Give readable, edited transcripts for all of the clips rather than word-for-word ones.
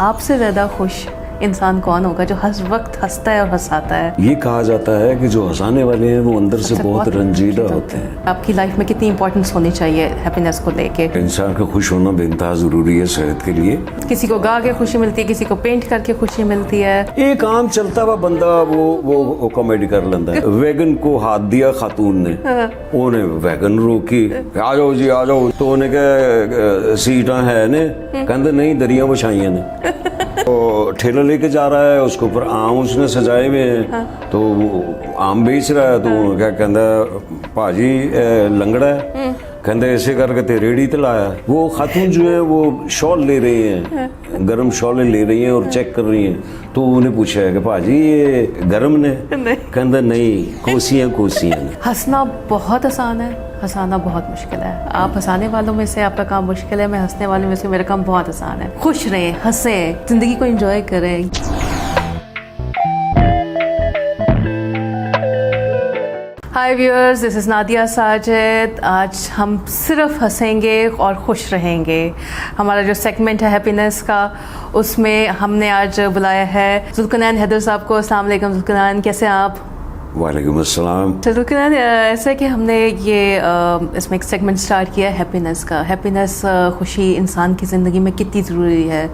आपसे ज़्यादा खुश इंसान कौन होगा जो हर वक्त हंसता है और हंसाता है? ये कहा जाता है कि जो हंसाने वाले हैं वो अंदर से बहुत रंजीदा होते हैं। आपकी लाइफ में कितनी इंपॉर्टेंस होनी चाहिए हैप्पीनेस को लेके? इंसान का खुश होना बेइंतहा ज़रूरी है सेहत के लिए। किसी को गा के खुशी मिलती है, किसी को पेंट करके खुशी मिलती है। एक आम चलता हुआ बंदा वो कॉमेडी कर लेता है। वैगन को हाथ दिया खातून ने, उन्हें वैगन रोकी, आ जाओ जी आ जाओ, तो उन्हें क्या सीटा है ने, कहते नहीं दरिया बिछाइयां ने। तो ठेला लेके जा रहा है, उसके ऊपर आम उसने सजाए हुए हैं, तो आम बेच रहा है। तो क्या कहता भाजी लंगड़ा है, कहते ऐसे करके ते रेड़ी ते लाया। वो खातून जो है वो शॉल ले रही हैं, गर्म शॉलें ले रही हैं और चेक कर रही हैं। तो उन्हें पूछा है कि भाजी ये गर्म ने? कहता नहीं, कोसियाँ कोसियाँ ने। हंसना बहुत आसान है, हंसाना बहुत मुश्किल है। आप हंसाने वालों में से आपका काम मुश्किल है, मैं हंसने वालों में से मेरा काम बहुत आसान है। खुश रहें, हंसें, जिंदगी को एंजॉय करें। हाय viewers, this is Nadia Sajid. आज हम सिर्फ हंसेंगे और खुश रहेंगे। हमारा जो सेगमेंट है हैप्पीनेस का, उसमें हमने आज बुलाया है जुल्कनैन हैदर साहब को। अस्सलाम वालेकुम जुल्कनैन, कैसे हैं आप? वालेकुम अस्सलाम। तो जुल्कनैन, ऐसा है कि हमने ये इसमें एक सेगमेंट स्टार्ट किया है हैप्पीनेस का। हैप्पीनेस, खुशी इंसान की ज़िंदगी में कितनी ज़रूरी है,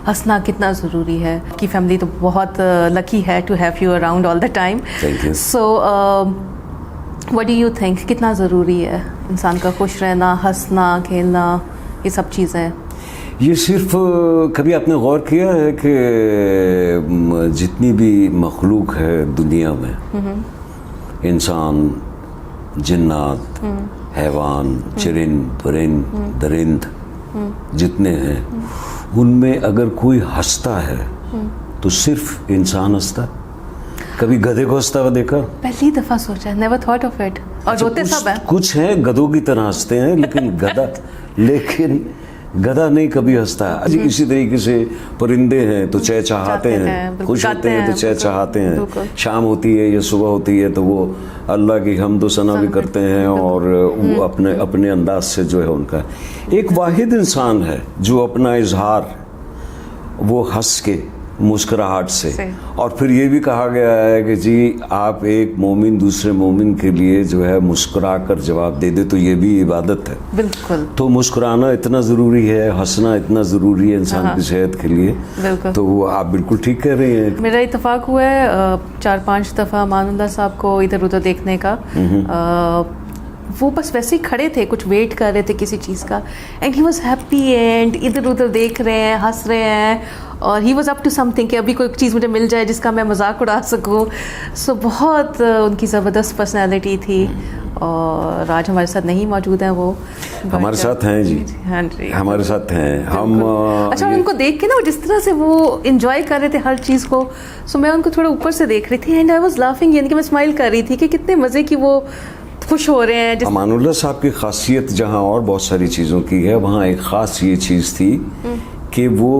हंसना कितना ज़रूरी है। आपकी फैमिली तो बहुत लकी है to have you around all the time. Thank you. So what do you think, कितना ज़रूरी है इंसान का खुश रहना, हंसना, खेलना, ये सब चीज़ें? ये सिर्फ कभी आपने गौर किया है कि जितनी भी मखलूक है दुनिया में, इंसान, जिन्नात, हैवान, चरिंद, परिंद, दरिंद, जितने हैं, उनमें अगर कोई हंसता है तो सिर्फ इंसान हंसता है। कभी गधे को हंसता हुआ देखा? पहली दफ़ा सोचा, नेवर थॉट ऑफ इट। और रोते सब हैं। कुछ हैं गधों की तरह हंसते हैं, लेकिन गधा नहीं कभी हंसता है। इसी तरीके से परिंदे हैं तो चहचहाते हैं, खुश होते हैं तो चहचहाते हैं। शाम होती है या सुबह होती है तो वो अल्लाह की हम्द व सना भी करते हैं, और वो अपने अंदाज से जो है उनका एक वाहिद इंसान है जो अपना इजहार वो हंस के, मुस्कुराहट से। और फिर ये भी कहा गया है कि जी आप एक मोमिन दूसरे मोमिन के लिए जो है मुस्कुरा कर जवाब दे दे तो ये भी इबादत है। बिल्कुल। तो मुस्कुराना इतना ज़रूरी है, हंसना इतना ज़रूरी है इंसान की सेहत के लिए। बिल्कुल। तो वो आप बिल्कुल ठीक कह रहे हैं। मेरा इत्तेफाक हुआ है 4-5 दफ़ा मानुल्लाह साहब को इधर उधर देखने का। वो बस वैसे ही खड़े थे, कुछ वेट कर रहे थे किसी चीज़ का, and he was happy and इधर उधर देख रहे हैं, हंस रहे हैं, और he was up to something कि अभी कोई चीज़ मुझे मिल जाए जिसका मैं मजाक उड़ा सकूं। सो बहुत उनकी ज़बरदस्त पर्सनैलिटी थी, और आज हमारे साथ नहीं मौजूद हैं वो। हमारे साथ हैं जी। हाँ जी, हमारे साथ हैं हम। अच्छा, उनको देख के ना जिस तरह से वो इंजॉय कर रहे थे हर चीज़ को, सो मैं उनको थोड़ा ऊपर से देख रही थी एंड आई वॉज लाफिंग, यानी कि मैं स्माइल कर रही थी कि कितने मज़े की वो खुश हो रहे हैं। अमानुल्लाह साहब की खासियत जहाँ और बहुत सारी चीज़ों की है, वहाँ एक ख़ास ये चीज़ थी कि वो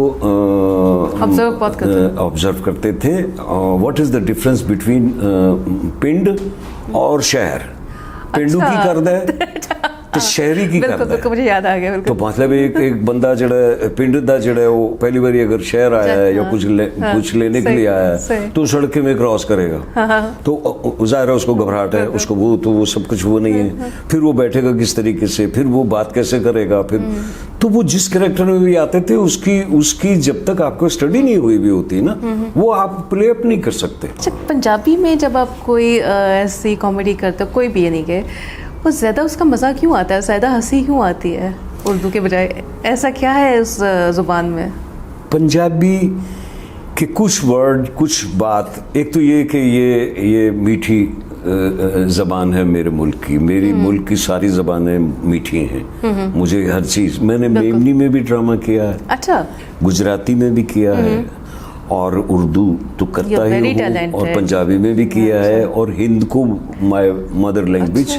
ऑब्जर्व करते थे what is the difference between पिंड और शहर। पिंडू की करदा है तो शहरी की करदा है। बिल्कुल, मुझे याद आ गया। तो मतलब एक बंदा जड़ा पिंड दा जड़ा वो पहली बार अगर शहर आया है या कुछ लेने के लिए आया है तो सड़क में क्रॉस करेगा, तो ज़ाहिर है उसको घबराहट है, उसको वो सब कुछ वो नहीं है। फिर वो बैठेगा किस तरीके से, फिर वो बात कैसे करेगा, फिर तो वो जिस कैरेक्टर में भी आते थे उसकी जब तक आपको स्टडी नहीं हुई भी होती ना, वो आप प्ले अप नहीं कर सकते। अच्छा, पंजाबी में जब आप कोई ऐसी कॉमेडी करते हो, कोई भी नहीं के, वो ज़्यादा उसका मज़ा क्यों आता है, ज़्यादा हंसी क्यों आती है उर्दू के बजाय? ऐसा क्या है उस ज़ुबान में? पंजाबी के कुछ वर्ड, कुछ बात, एक तो ये कि ये मीठी ज़बान है मेरे मुल्क की। मेरी मुल्क की सारी ज़बानें मीठी हैं। मुझे हर चीज़, मैंने मेमनी में भी ड्रामा किया है। अच्छा। गुजराती में भी किया है, और उर्दू तो करता ही हूँ, और पंजाबी में भी किया है, और हिंद को माय मदर लैंग्वेज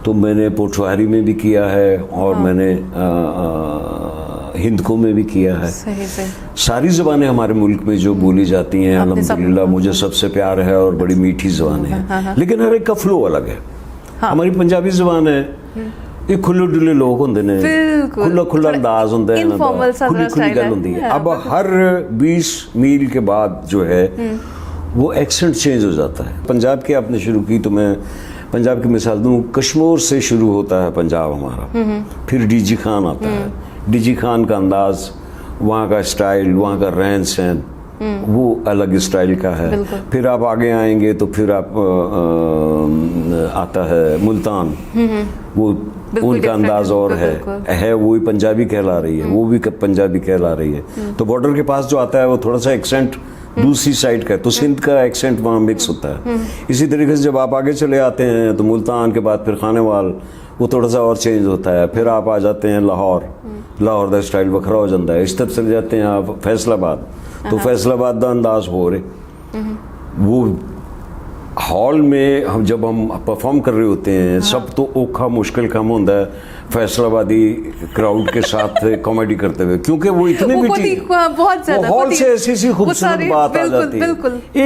तो मैंने पोठवारी में भी किया है, और मैंने हिंद को में भी किया है। सारी ज़बानें हमारे मुल्क में जो बोली जाती हैं अल्हम्दुलिल्लाह मुझे सबसे प्यार है, और बड़ी मीठी ज़बान है। लेकिन हर एक का फ्लो अलग है। हमारी पंजाबी ज़बान है ਇਹ ਖੁੱਲੇ ਡੁੱਲੇ ਲੋਕ ਹੁੰਦੇ ਨੇ, बिल्कुल। ਖੁੱਲਾ ਖੁੱਲਾ ਅੰਦਾਜ਼ ਹੁੰਦਾ ਹੈ ਇਹਨਾਂ Informal सा ਖੁੱਲੀ जरा ਖੁੱਲੀ style ਗੱਲ है। ਹੁੰਦੀ है। हाँ, अब हर 20 मील के बाद जो है वो एक्सेंट चेंज हो जाता है। पंजाब की आपने शुरू की तो मैं पंजाब की मिसाल दूं, कश्मीर से शुरू होता है पंजाब हमारा, फिर डीजी खान आता है। डीजी खान का अंदाज, वहाँ का स्टाइल, वहाँ का रहन सहन वो अलग स्टाइल का है। फिर आप आगे आएंगे तो फिर आप आता है मुल्तान, वो उनका अंदाज और है वही पंजाबी कहला रही है, वो भी पंजाबी कहला रही है। तो बॉर्डर के पास जो आता है वो थोड़ा सा एक्सेंट दूसरी साइड का है, तो सिंध का एक्सेंट वहाँ मिक्स होता है। इसी तरीके से जब आप आगे चले आते हैं तो मुल्तान के बाद फिर खानेवाल, वो थोड़ा सा और चेंज होता है। फिर आप आ जाते हैं लाहौर, लाहौर का स्टाइल वखरा हो जाता है। इस तरफ चले जाते हैं आप फैसलाबाद, तो फैसलाबाद का अंदाज हो रहे वो हॉल में हम जब हम परफॉर्म कर रहे होते हैं सब तो औखा मुश्किल काम होता है फैसलाबादी क्राउड के साथ कॉमेडी करते हुए, क्योंकि वो इतने बहुत ज्यादा हॉल से ऐसी ऐसी खूबसूरत बात आ जाती है।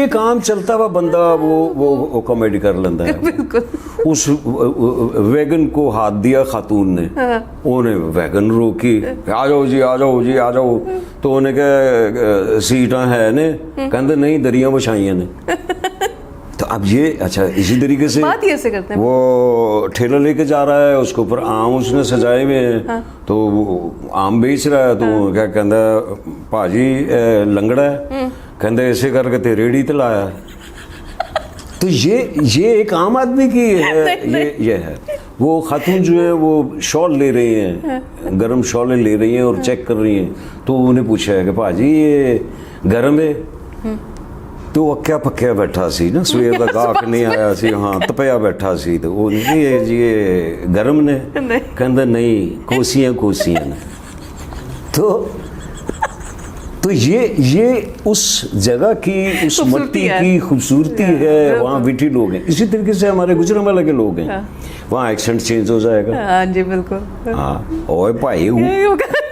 एक आम चलता हुआ बंदा वो कॉमेडी कर लेता है। उस वैगन को हाथ दिया खातून ने, उन्हें वैगन रोकी, आ जाओ जी आ जाओ जी आ जाओ, तो उन्हें क्या सीटा है ने, कहते नहीं दरिया बिछाइया ने। तो अब ये अच्छा इसी तरीके से बात ही ऐसे करते हैं। वो ठेला लेके जा रहा है, उसके ऊपर आम उसने सजाए हुए हैं, तो वो आम बेच रहा है, तो क्या कहता भाजी लंगड़ा है, कहते ऐसे करके ते रेड़ी ते लाया। तो ये एक आम आदमी की है। ये है वो खातून जो है वो शॉल ले रही हैं, गर्म शॉलें ले रही हैं और चेक कर रही हैं। तो उन्हें पूछा है कि भाजी ये गर्म है, तो अक्या पक्या बैठा सी ना, सवेर का गाहक नहीं आया सी, हाँ तपया बैठा सी, तो वो ये गर्म ने, कहते नहीं कोसियां ने। तो ये उस जगह की, उस मट्टी की खूबसूरती है। वहाँ विटी लोग हैं। इसी तरीके से हमारे गुजरांवाला के लोग हैं, वहाँ एक्सेंट चेंज हो जाएगा। हाँ जी बिल्कुल। हाँ ओए भाई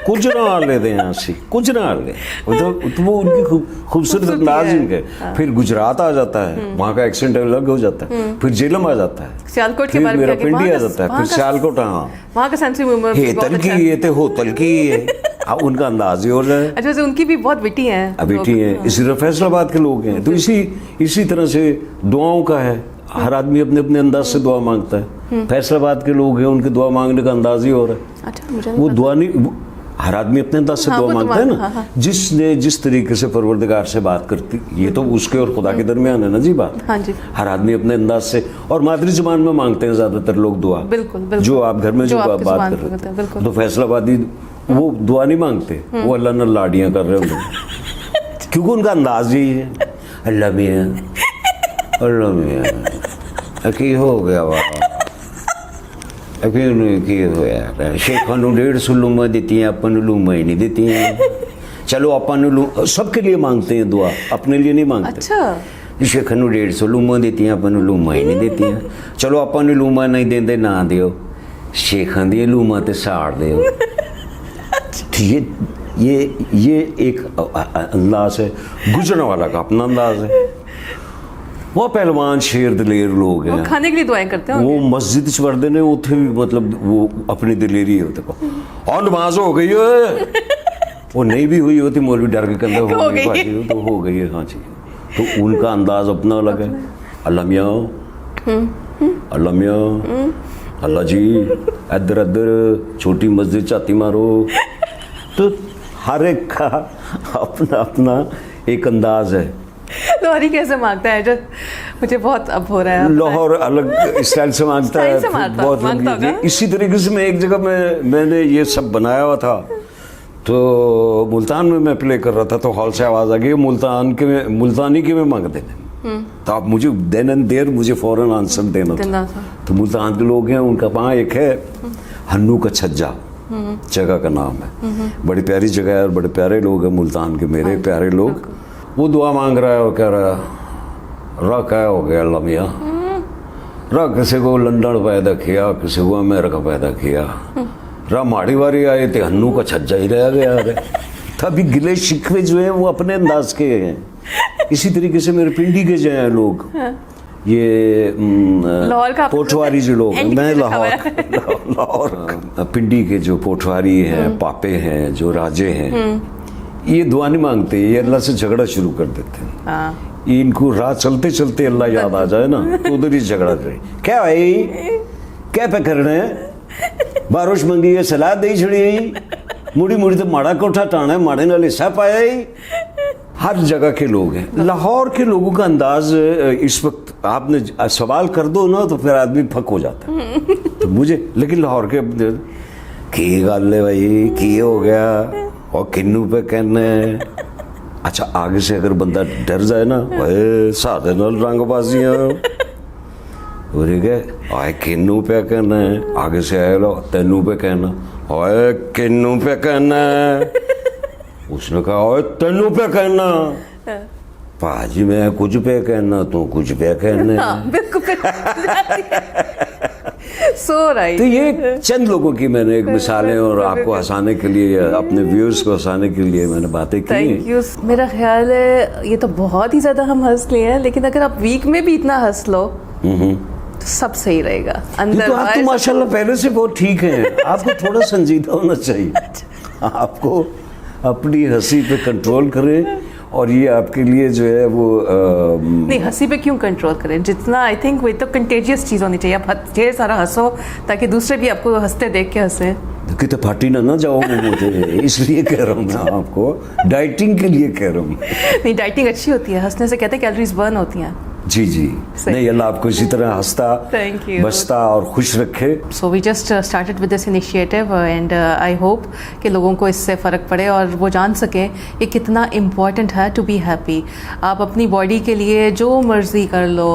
कुछ ना हाल लेते हैं ऐसी, कुछ ना हाल ले, तो वो उनकी खूबसूरत अंदाज उनके। फिर गुजरात आ जाता है, वहाँ का एक्सेंट अलग हो जाता है। फिर जेलम आ जाता है, सियालकोट के फिर बारे में मेरा पिंडी आ जाता है, फिर सियालकोट, हाँ वहाँ का सेंस ऑफ ह्यूमर हेतल की ये थे होतल की है, उनका अंदाज ही हो रहा है। अच्छा उनकी भी बहुत विटी है, विटी है। इसी तरह फैसलाबाद के लोग हैं, तो इसी तरह से दुआओं का है। हर आदमी अपने अपने अंदाज से दुआ मांगता है। फैसलाबाद के लोग हैं, उनके दुआ मांगने का अंदाज ही हो रहा है। अच्छा वो दुआ नहीं, हर आदमी अपने अंदाज से दुआ मांगता है ना। जिसने जिस तरीके से परवरदिगार से बात करती, ये तो उसके और खुदा के दरमियान है ना जी बात। हाँ जी। हर आदमी अपने अंदाज से, और मादरी जुबान में मांगते हैं ज्यादातर लोग दुआ। बिल्कुल। जो आप घर में जो बात कर रहे हैं, तो फैसलाबादी वो दुआ नहीं मांगते, वो अल्लाह न लाडियां कर रहे होंगे, क्योंकि उनका अंदाज ही है अल्लाह मियां अल्लाह मियां की हो गया वाह की होया शेखा नूं 150 लूमा दी, अपन लूमा ही नहीं दी। चलो अपन सबके लिए मांगते हैं दुआ, अपने लिए नहीं मांगते। अच्छा शेखा नूं 150 लूमा दी, अपन लूमा ही नहीं दी। चलो अपन लूमा नहीं देंदे ना दियो, शेखा दी लूमा ते साड़ दियो। ये एक अंदाज है। गुजरांवाला का अपना अंदाज है। वो पहलवान शेर दलेर लोग हैं, खाने के लिए दुआएं करते हैं। वो मस्जिद च पढ़ते ने, उथे भी मतलब वो अपनी दलेरी है उते को। और नमाज हो गई है, वो नहीं भी हुई होती, मौलवी डर के कहते हो गई भाई, तो हो गई है। हाँ जी, तो उनका अंदाज अपना अलग है। अल्लाह मियां अल्लाह मियां अल्लाह जी, इधर इधर छोटी मस्जिद चाती मारो। तो हर एक का अपना अपना एक अंदाज है। लाहौरी कैसे मांगता है? जो मुझे बहुत अब हो रहा है। लाहौर अलग स्टाइल से मांगता है, बहुत इसी तरीके से। मैं एक जगह मैंने ये सब बनाया हुआ था, तो मुल्तान में मैं प्ले कर रहा था, तो हॉल से आवाज़ आ गई मुल्तानी के में मांग देने। तो आप मुझे देन एंड देयर मुझे फौरन आंसर देना था। तो मुल्तान के लोग हैं, उनका वहाँ एक है हन्नू का छज्जा, जगह का नाम है। बड़ी प्यारी जगह है और बड़े प्यारे लोग हैं मुल्तान के, मेरे प्यारे लोग। वो दुआ मांग रहा है और कह रहा है रा क्या हो गया अल्लाह मियां, रा किसी को लंदन पैदा किया, किसी को अमेरिका पैदा किया, रा माड़ी वारी आए थे हन्नू का छज्जा ही रह गया। तभी गिले शिकवे जो है वो अपने अंदाज के हैं। इसी तरीके से मेरे पिंडी के जो हैं लोग, ये लाहौर का पोठवारी जो लोग हैं, एंड मैं पे रखा हुआ लाहौर पिंडी के जो पोठवारी हैं, पापे हैं, जो राजे हैं, ये दुआ नहीं मांगते, ये अल्लाह से झगड़ा शुरू कर देते हैं। हाँ, ये इनको राह चलते चलते अल्लाह याद आ जाए ना तो उधर ही झगड़ा करे। क्या भाई क्या पे करना है, बारिश मंगी है सलाद दही छड़ी, मुड़ी मुड़ी तो माड़ा कोठा टाना है, माड़े नाल हिस्सा पाया ही। हर जगह के लोग हैं। लाहौर के लोगों का अंदाज इस वक्त आपने सवाल कर दो ना तो फिर आदमी फक हो जाता है। तो मुझे लेकिन लाहौर के की गल है भाई, की हो गया और किन्नू पे कहना है। अच्छा आगे से अगर बंदा डर जाए ना, सादे नाल रंगबाजियां आए किन्नू पे कहना है, आगे से आए लो तेनू पे कहना, ओए किन्नू पे कहना है। उसने कहा ओए तेनू पे कहना, पाजी मैं कुछ पे कहना तू कुछ पे कहना। हाँ, बिल्कुल सो राइट। तो ये चंद लोगों की मैंने एक मिसालें और आपको हंसाने के लिए, अपने व्यूअर्स को हंसाने के लिए मैंने बातें की। Thank you. मेरा ख्याल है ये तो बहुत ही ज्यादा हम हंस लिए हैं, लेकिन अगर आप वीक में भी इतना हंस लो तो सब सही रहेगा अंदर। तो आप तो माशाल्लाह पहले से बहुत ठीक हैं। आपको थोड़ा संजीदा होना चाहिए। आपको अपनी हंसी पे कंट्रोल करें और ये आपके लिए जो है वो नहीं, हंसी पे क्यों कंट्रोल करें, जितना आई थिंक वो तो कंटेजियस चीज़ होनी चाहिए। आप ढेर सारा हंसो ताकि दूसरे भी आपको हंसते देख के हंसे। कितने पार्टी ना जाओ मुझे, इसलिए कह रहा हूँ मैं आपको, डाइटिंग के लिए कह रहा हूँ। नहीं, डाइटिंग अच्छी होती है, हंसने से कहते हैं कैलोरीज बर्न होती हैं। जी जी, नहीं अल्लाह आपको इसी तरह हंसता बसता और खुश रखे। So we just started with this initiative and I hope कि लोगों को इससे फ़र्क पड़े और वो जान सकें ये कितना इम्पॉर्टेंट है टू बी हैप्पी। आप अपनी बॉडी के लिए जो मर्ज़ी कर लो,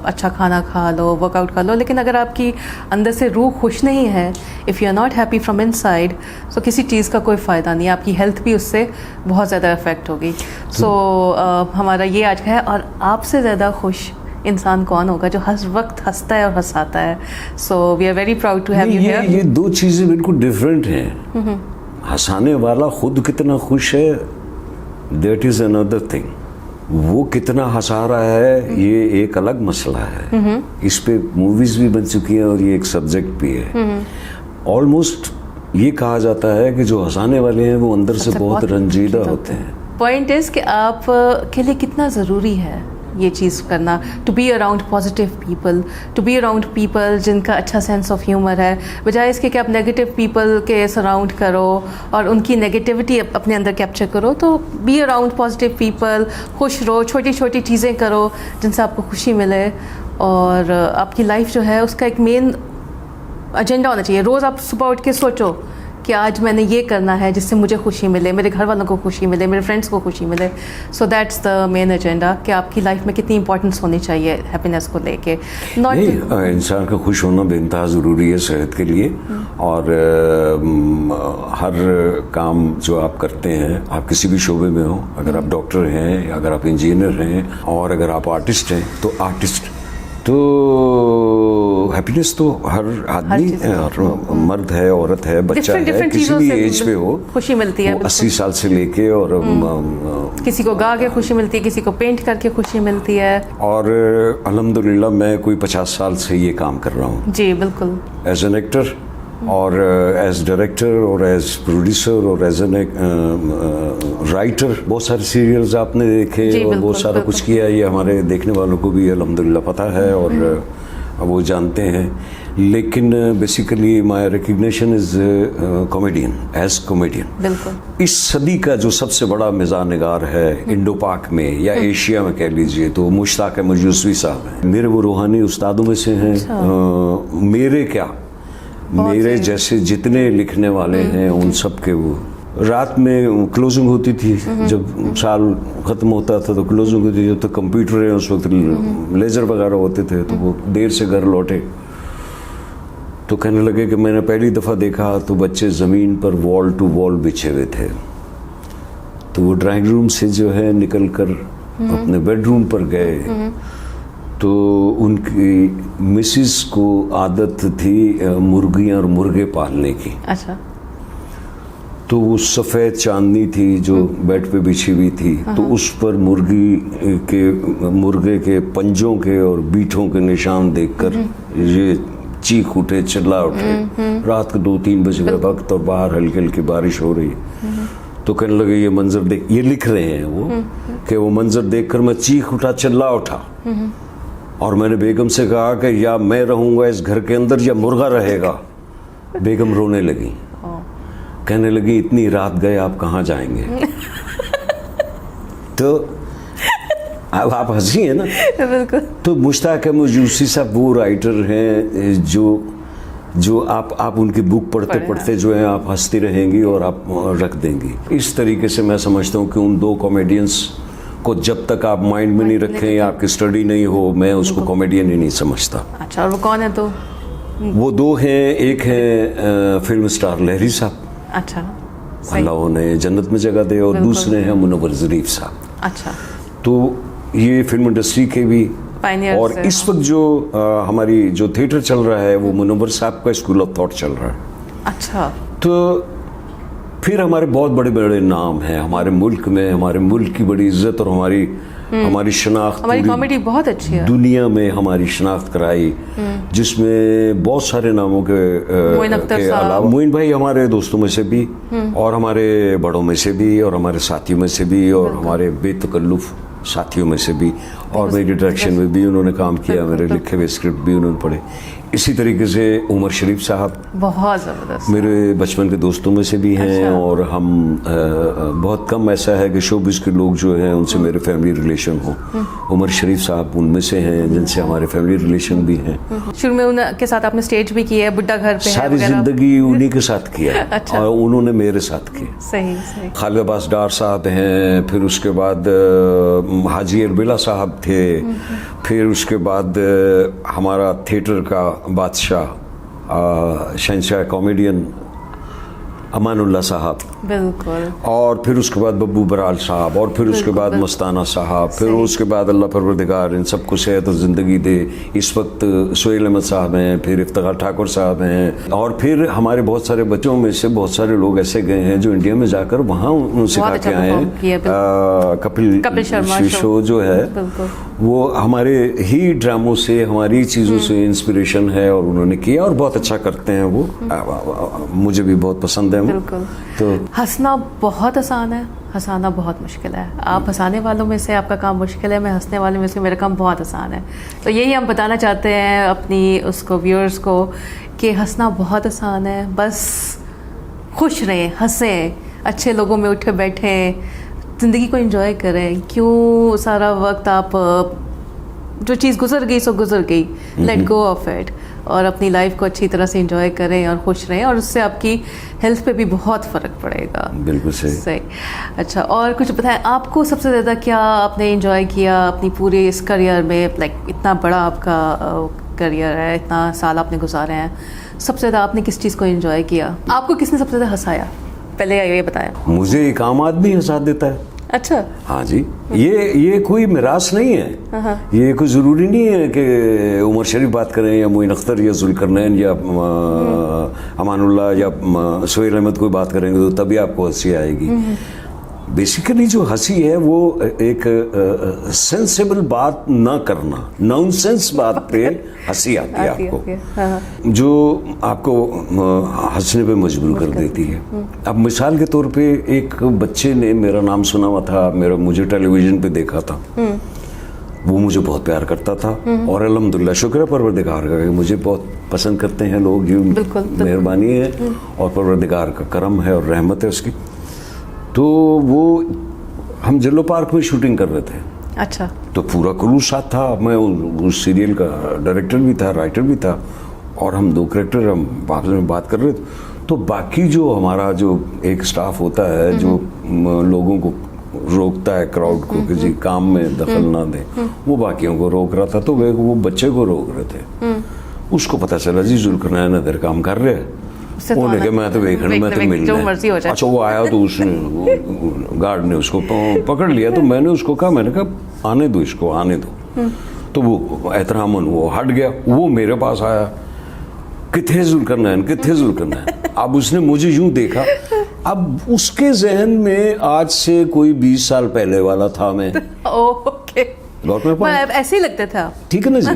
अच्छा खाना खा लो, वर्कआउट कर लो, लेकिन अगर आपकी अंदर से रूह खुश नहीं है, if you are not happy from inside, so किसी चीज़ का कोई फ़ायदा नहीं है, आपकी हेल्थ भी उससे बहुत ज़्यादा इफेक्ट होगी। सो हमारा ये आज का है। और आपसे ज़्यादा खुश इंसान कौन होगा जो हर वक्त हंसता है और हंसाता है। So we are very proud to have you here. ये दो चीज़ें बिल्कुल डिफरेंट हैं। हंसाने वाला खुद कितना खुश है, दैट इज़ अनदर थिंग। वो कितना हंसा रहा है ये एक अलग मसला है। इस पे मूवीज भी बन चुकी हैं और ये एक सब्जेक्ट भी है। ऑलमोस्ट ये कहा जाता है कि जो हंसाने वाले हैं वो अंदर से बहुत रंजीदा होते हैं। पॉइंट इज कि आप के लिए कितना ज़रूरी है ये चीज़ करना, to be around positive people, to be around people जिनका अच्छा सेंस ऑफ ह्यूमर है, बजाय इसके कि आप नेगेटिव पीपल के सराउंड करो और उनकी नेगेटिविटी अपने अंदर कैप्चर करो। तो बी अराउंड पॉजिटिव पीपल, खुश रहो, छोटी छोटी चीज़ें करो जिनसे आपको खुशी मिले। और आपकी लाइफ जो है उसका एक मेन एजेंडा होना चाहिए। रोज़ आप सुबह उठ के सोचो कि आज मैंने ये करना है जिससे मुझे खुशी मिले, मेरे घर वालों को खुशी मिले, मेरे फ्रेंड्स को खुशी मिले। So that's the main agenda कि आपकी लाइफ में कितनी इंपॉर्टेंस होनी चाहिए हैप्पीनेस को लेके। इंसान का खुश होना बेइंतहा ज़रूरी है सेहत के लिए। और हर काम जो आप करते हैं, आप किसी भी शोबे में हो, अगर आप डॉक्टर हैं, अगर आप इंजीनियर हैं और अगर आप आर्टिस्ट हैं, तो आर्टिस्ट तो हैप्पीनेस तो हर आदमी और मर्द है, औरत है, बच्चा है, किसी भी एज पे हो खुशी मिलती है। 80 साल से लेके और किसी को गा के खुशी मिलती है, किसी को पेंट करके खुशी मिलती है। और अल्हम्दुलिल्लाह मैं कोई 50 साल से ये काम कर रहा हूँ। जी बिल्कुल। एज एन एक्टर और एज डायरेक्टर और एज प्रोड्यूसर और एज एन राइटर, बहुत सारे सीरियल्स आपने देखे और बहुत सारा कुछ किया। ये हमारे देखने वालों को भी अल्हम्दुलिल्लाह पता है और वो जानते हैं। लेकिन basically my recognition is comedian, as comedian. बिल्कुल। इस सदी का जो सबसे बड़ा मिज़ान निगार है इंडो पाक में या एशिया में कह लीजिए तो मुश्ताक मजूसवी साहब हैं। मेरे वो रूहानी उस्तादों में से हैं। मेरे क्या, मेरे जैसे जितने लिखने वाले हैं उन सब के वो रात में क्लोजिंग होती थी, जब साल ख़त्म होता था तो क्लोजिंग होती थी। जब तक कंप्यूटर है उस वक्त लेज़र वगैरह होते थे, तो वो देर से घर लौटे तो कहने लगे कि मैंने पहली दफ़ा देखा तो बच्चे ज़मीन पर वॉल टू वॉल बिछे हुए थे। तो वो ड्राइंग रूम से जो है निकल कर अपने बेडरूम पर गए तो उनकी मिसिस को आदत थी मुर्गियाँ और मुर्गे पालने की। अच्छा। तो वो सफ़ेद चांदनी थी जो बेड पे बिछी हुई थी, तो उस पर मुर्गे के पंजों के और बीठों के निशान देखकर ये चीख उठे, चिल्ला उठे। रात को 2-3 बजे का वक्त और बाहर हल्की हल्की बारिश हो रही है। तो कहने लगे ये मंजर देख, ये लिख रहे हैं वो कि वो मंजर देखकर मैं चीख उठा, चिल्ला उठा और मैंने बेगम से कहा कि या मैं रहूंगा इस घर के अंदर या मुर्गा रहेगा। बेगम रोने लगी, कहने लगी इतनी रात गए आप कहाँ जाएंगे। तो अब आप हंसी है ना। बिल्कुल। तो मुश्ताक अहमद यूसी साहब वो राइटर हैं जो आप उनकी बुक पढ़ते पढ़ते जो है आप हंसती रहेंगी और आप रख देंगी। इस तरीके से मैं समझता हूँ कि उन दो कॉमेडियंस को जब तक आप माइंड में नहीं रखें या आपकी स्टडी नहीं हो, मैं उसको कॉमेडियन ही नहीं समझता। अच्छा, और वो कौन है? तो वो दो हैं, एक है फिल्म स्टार लहरी साहब, अच्छा, अल्लाह उन्हें जन्नत में जगह दे, और दूसरे हैं मुनव्वर ज़रीफ साहब। अच्छा, तो ये फिल्म इंडस्ट्री के भी Pioneers और इस वक्त जो हमारी जो थिएटर चल रहा है वो मुनव्वर साहब का स्कूल ऑफ थॉट चल रहा है। अच्छा। तो फिर हमारे बहुत बड़े बड़े नाम हैं हमारे मुल्क में, हमारे मुल्क की बड़ी इज्जत और हमारी शनाख्त, हमारी कॉमेडी बहुत अच्छी है, दुनिया में हमारी शनाख्त कराई, जिसमें बहुत सारे नामों के अलावा मोइन भाई हमारे दोस्तों में से भी और हमारे बड़ों में से भी और हमारे साथियों में से भी और हमारे बेतकल्लुफ़ साथियों में से भी, और मेरी डायरेक्शन में भी उन्होंने काम किया, मेरे लिखे हुए स्क्रिप्ट भी उन्होंने पढ़े। इसी तरीके से उमर शरीफ साहब बहुत ज़बरदस्त मेरे बचपन के दोस्तों में से भी हैं। अच्छा। और हम बहुत कम ऐसा है कि शोबिज़ के लोग जो हैं उनसे मेरे फैमिली रिलेशन हो। उमर शरीफ साहब उनमें से हैं जिनसे हमारे फैमिली रिलेशन भी हैं। शुरू में उनके साथ आपने स्टेज भी किया है, बुड्ढा घर पे सारी ज़िंदगी उन्हीं के साथ किया। अच्छा। और उन्होंने मेरे साथ किया। सही सही। खालिद अब्बास डार साहब हैं, फिर उसके बाद हाजी अरबिला साहब थे, फिर उसके बाद हमारा थिएटर का बादशाह शहंशाह कॉमेडियन अमानुल्लाह साहब, बिल्कुल, और फिर उसके बाद बब्बू बराल साहब, और फिर उसके बाद मस्ताना साहब, फिर उसके बाद अल्लाह परवरदिगार इन सबको सेहत और ज़िंदगी दे। इस वक्त सुहेल अहमद साहब हैं, फिर इफ्तिखार ठाकुर साहब हैं, और फिर हमारे बहुत सारे बच्चों में से बहुत सारे लोग ऐसे गए हैं जो इंडिया में जाकर वहाँ उन्होंने सिखा के आए हैं। कपिल शर्मा शो जो है वो हमारे ही ड्रामों से, हमारी चीज़ों से इंस्पिरेशन है और उन्होंने किया और बहुत अच्छा करते हैं वो। मुझे भी बहुत पसंद है। बिल्कुल। तो हंसना बहुत आसान है, हंसाना बहुत मुश्किल है। आप हंसाने वालों में से आपका काम मुश्किल है, मैं हंसने वाले में से मेरा काम बहुत आसान है। तो यही हम बताना चाहते हैं अपनी उसको व्यूअर्स को कि हंसना बहुत आसान है, बस खुश रहें, हंसें, अच्छे लोगों में उठे बैठें, ज़िंदगी को एंजॉय करें। क्यों सारा वक्त आप जो चीज़ गुजर गई सो गुजर गई, लेट गो ऑफ इट, और अपनी लाइफ को अच्छी तरह से एंजॉय करें और खुश रहें, और उससे आपकी हेल्थ पे भी बहुत फ़र्क पड़ेगा। बिल्कुल सही सही। अच्छा, और कुछ बताएं, आपको सबसे ज़्यादा क्या आपने एंजॉय किया अपनी पूरे इस करियर में? लाइक इतना बड़ा आपका करियर है, इतना साल आपने गुजारे हैं, सबसे ज़्यादा आपने किस चीज़ को एंजॉय किया? आपको किसने सबसे ज़्यादा हंसाया? पहले ये बताया। मुझे एक आम आदमी हंसा देता है। अच्छा। हाँ जी, ये कोई मिरास नहीं है, ये कोई ज़रूरी नहीं है कि उमर शरीफ बात करें या मोइन अख्तर या जुल्करनैन या अमानुल्लाह या सुहेल अहमद कोई बात करेंगे तो तभी आपको हंसी आएगी। बेसिकली जो हंसी है वो एक सेंसेबल बात ना करना, नॉनसेंस बात पे हंसी आती है आपको, जो आपको हंसने पे मजबूर कर देती है। अब मिसाल के तौर पे एक बच्चे ने मेरा नाम सुना हुआ था, मुझे टेलीविज़न पे देखा था, वो मुझे बहुत प्यार करता था, और अल्हम्दुलिल्लाह शुक्र है परवरदिगार का, मुझे बहुत पसंद करते हैं लोग, ये मेहरबानी है और परवरदिगार का करम है और रहमत है उसकी। तो वो हम जिलो पार्क में शूटिंग कर रहे थे। अच्छा। तो पूरा क्रू साथ था, मैं उस सीरियल का डायरेक्टर भी था, राइटर भी था, और हम दो कैरेक्टर हम आपस में बात कर रहे थे। तो बाकी जो हमारा जो एक स्टाफ होता है जो लोगों को रोकता है, क्राउड को किसी काम में दखल ना दे, वो बाकियों को रोक रहा था। तो वो बच्चे को रोक रहे थे, उसको पता चला जी जुल्करनैन इधर काम कर रहे हैं, उन्होंने कहा मैं तो वेखण, मैं तो मिलना। अच्छा, वो आया तो उसने गार्ड ने उसको पकड़ लिया, तो मैंने उसको कहा, मैंने कहा आने दो इसको, आने दो। तो वो एहतरामन वो हट गया, वो मेरे पास आया, किथे जुल्करनैन, किथे जुल्करनैन। अब उसने मुझे यूं देखा अब उसके जहन में आज से कोई 20 साल पहले वाला था मैं। Okay, got my point? ऐसे ही लगता था। ठीक है ना जी।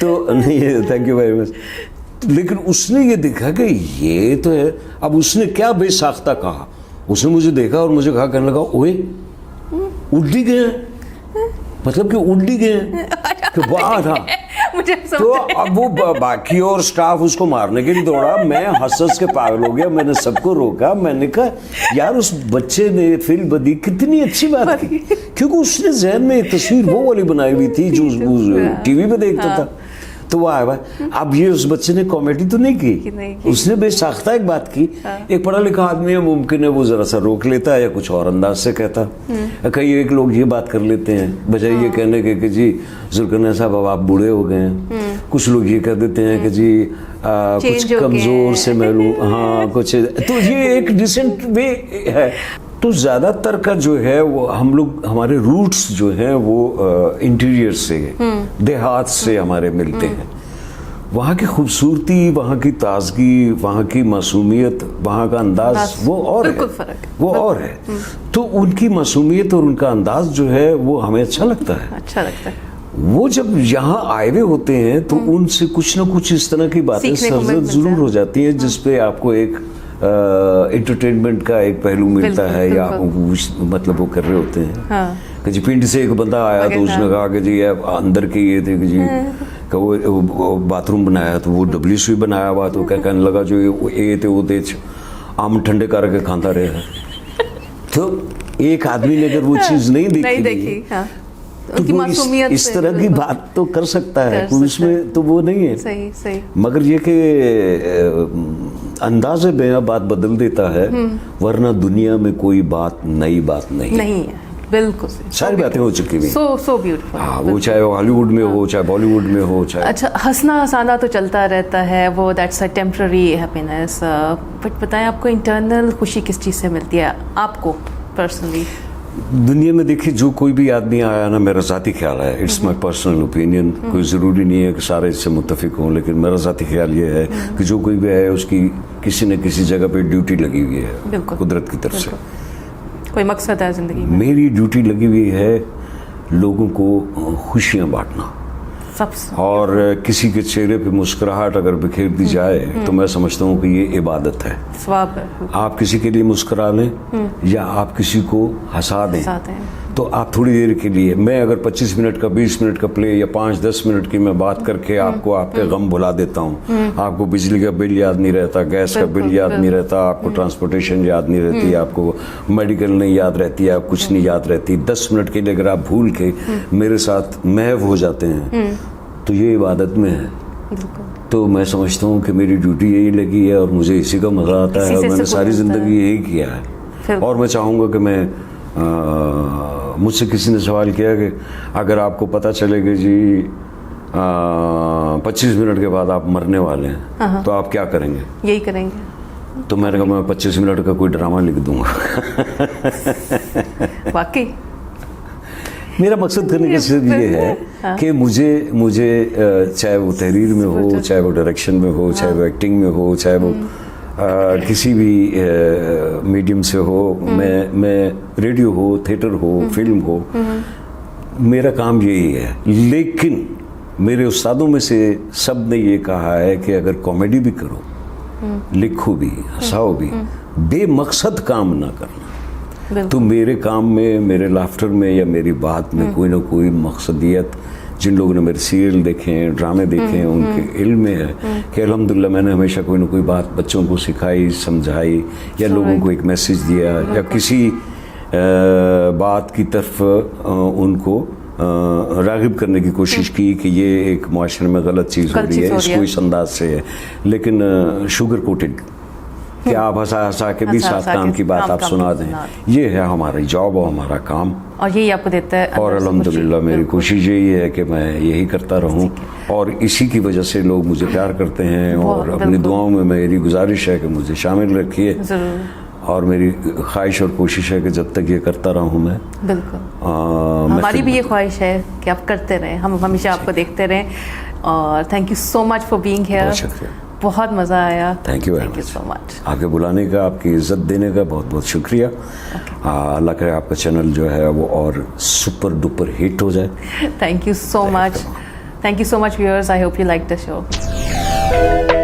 तो नहीं, थैंक यू वेरी मच। लेकिन उसने ये देखा कि ये तो है। अब उसने क्या बेसाख्ता कहा, उसने मुझे देखा और मुझे कहा, कहने लगा, ओए उड्डी गए, मतलब कि उड्डी गए कि वाह था। मुझे तो अब वो बाकी और स्टाफ उसको मारने के लिए दौड़ा, मैं हंस के पागल हो गया। मैंने सबको रोका, मैंने कहा यार उस बच्चे ने फिल्म बदी, कितनी अच्छी बात की, क्योंकि उसने जहन में एक तस्वीर वो वाली बनाई हुई थी जो टीवी पे देखता था। तो वो आया, अब ये उस बच्चे ने कॉमेडी तो नहीं की, उसने बेसाख्ता एक बात की। एक पढ़ा लिखा आदमी है, मुमकिन है वो जरा सा रोक लेता है या कुछ और अंदाज से कहता। कई एक लोग ये बात कर लेते हैं बजाय ये कहने के कि जी जुल्करनैन साहब अब आप बूढ़े हो गए हैं। कुछ लोग ये कह देते हैं कि जी कुछ कमजोर से मैलूम, हाँ कुछ, तो ये एक डिसेंट वे है। तो ज़्यादातर का जो है वो हम लोग, हमारे रूट्स जो हैं वो इंटीरियर से, देहात से हमारे मिलते हैं। वहाँ की खूबसूरती, वहाँ की ताजगी, वहाँ की मासूमियत, वहाँ का अंदाज वो और है, वो और है। तो उनकी मासूमियत और उनका अंदाज जो है वो हमें अच्छा लगता है। अच्छा लगता है। वो जब यहाँ आए हुए होते हैं तो उनसे कुछ ना कुछ इस तरह की बातें सरजद जरूर हो जाती हैं जिसपे आपको एक एंटरटेनमेंट का एक पहलू मिलता है, या मतलब वो कर रहे होते हैं। हाँ। कि जी पिंड से एक बंदा आया तो उसने कहा कि जी अंदर के ये थे कि जी कि वो बाथरूम बनाया तो वो WC बनाया हुआ, तो क्या कहने लगा जो ये थे वो थे आम ठंडे करके खाता रहे। तो एक आदमी ने अगर वो चीज़ नहीं देखी हाँ। तो वो इस तरह की बात तो कर सकता है, कोई इसमें तो वो नहीं है। सही सही। मगर ये कि अंदाज़े बयां बात बदल देता है, वरना दुनिया में कोई बात नई बात नहीं है। बिल्कुल सारी बातें हो चुकी हुई। So beautiful. हाँ, वो चाहे हॉलीवुड में हो, चाहे बॉलीवुड में हो, चाहे। अच्छा, हंसना हंसाना तो चलता रहता है, वो that's a temporary happiness, but बताएं आपको इंटरनल खुशी किस चीज़ से मिलती है आपको पर्सनली? दुनिया में देखिए जो कोई भी आदमी आया ना, मेरा ज़ाती ख्याल है, इट्स माई पर्सनल ओपिनियन, कोई ज़रूरी नहीं है कि सारे इससे मुत्तफिक हों, लेकिन मेरा ज़ाती ख्याल ये है कि जो कोई भी है उसकी किसी न किसी जगह पे ड्यूटी लगी हुई है कुदरत की तरफ से। कोई मकसद है ज़िंदगी में। मेरी ड्यूटी लगी हुई है लोगों को खुशियाँ बांटना, और किसी के चेहरे पे मुस्कुराहट अगर बिखेर दी जाए तो मैं समझता हूँ कि ये इबादत है, सवाब है। आप किसी के लिए मुस्कुरा लें या आप किसी को हंसा दें, तो आप थोड़ी देर के लिए, मैं अगर 25 मिनट का, 20 मिनट का प्ले या 5-10 मिनट की मैं बात करके आपको आपके गम भुला देता हूँ। आपको बिजली का बिल याद नहीं रहता, गैस का बिल याद नहीं रहता, आपको ट्रांसपोर्टेशन याद नहीं रहती, आपको मेडिकल नहीं याद रहती, आप कुछ नहीं याद रहती। 10 मिनट के लिए अगर आप भूल के मेरे साथ महव हो जाते हैं तो ये इबादत में है। तो मैं समझता हूँ कि मेरी ड्यूटी यही लगी है और मुझे इसी का मज़ा आता है, और मैंने सारी ज़िंदगी यही किया है। और मैं चाहूँगा कि मैं, मुझसे किसी ने सवाल किया कि अगर आपको पता चले कि जी 25 मिनट के बाद आप मरने वाले हैं तो आप क्या करेंगे? यही करेंगे। तो मैंने कहा मैं 25 मिनट का कोई ड्रामा लिख दूंगा। वाकई मेरा मकसद करने का सिर्फ ये है कि मुझे चाहे वो तहरीर में हो, चाहे वो डायरेक्शन में हो, चाहे वो एक्टिंग में हो, चाहे वो किसी भी मीडियम से हो, मैं रेडियो हो, थिएटर हो, फिल्म हो, मेरा काम यही है। लेकिन मेरे उस्तादों में से सब ने ये कहा है कि अगर कॉमेडी भी करो, लिखो भी, हंसाओ भी, बेमकसद काम ना करना। तो मेरे काम में, मेरे लाफ्टर में या मेरी बात में कोई ना कोई मकसदियत, जिन लोगों ने मेरे सीरियल देखे हैं, ड्रामे देखे हैं, उनके इल्म में है कि अल्हम्दुलिल्लाह मैंने हमेशा कोई ना कोई बात बच्चों को सिखाई, समझाई, या लोगों को एक मैसेज दिया, या किसी बात की तरफ उनको राग़िब करने की कोशिश की कि ये एक माशरे में गलत चीज़ हो रही है, इसको इस अंदाज से है, लेकिन शुगर कोटेड कि आप हंसा के भी साथ काम की बात आप सुना दें। ये है हमारी जॉब और हमारा काम, और यही आपको देता है। और अल्हम्दुलिल्लाह मेरी कोशिश यही है कि मैं यही करता रहूं, और इसी की वजह से लोग मुझे प्यार करते हैं, और अपनी दुआओं में मेरी गुजारिश है कि मुझे शामिल रखिए, और मेरी ख्वाहिश और कोशिश है कि जब तक ये करता रहूं मैं। बिल्कुल, हमारी भी ये ख्वाहिश है कि आप करते रहें, हम हमेशा आपको देखते रहें। और thank you so much for being here. बहुत मज़ा आया। Thank you thank you so much. आगे बुलाने का, आपकी इज्जत देने का बहुत बहुत शुक्रिया। अल्लाह करे आपका चैनल जो है वो और सुपर डुपर हिट हो जाए। Thank you so much. Thank you so much, viewers. I hope you liked the show.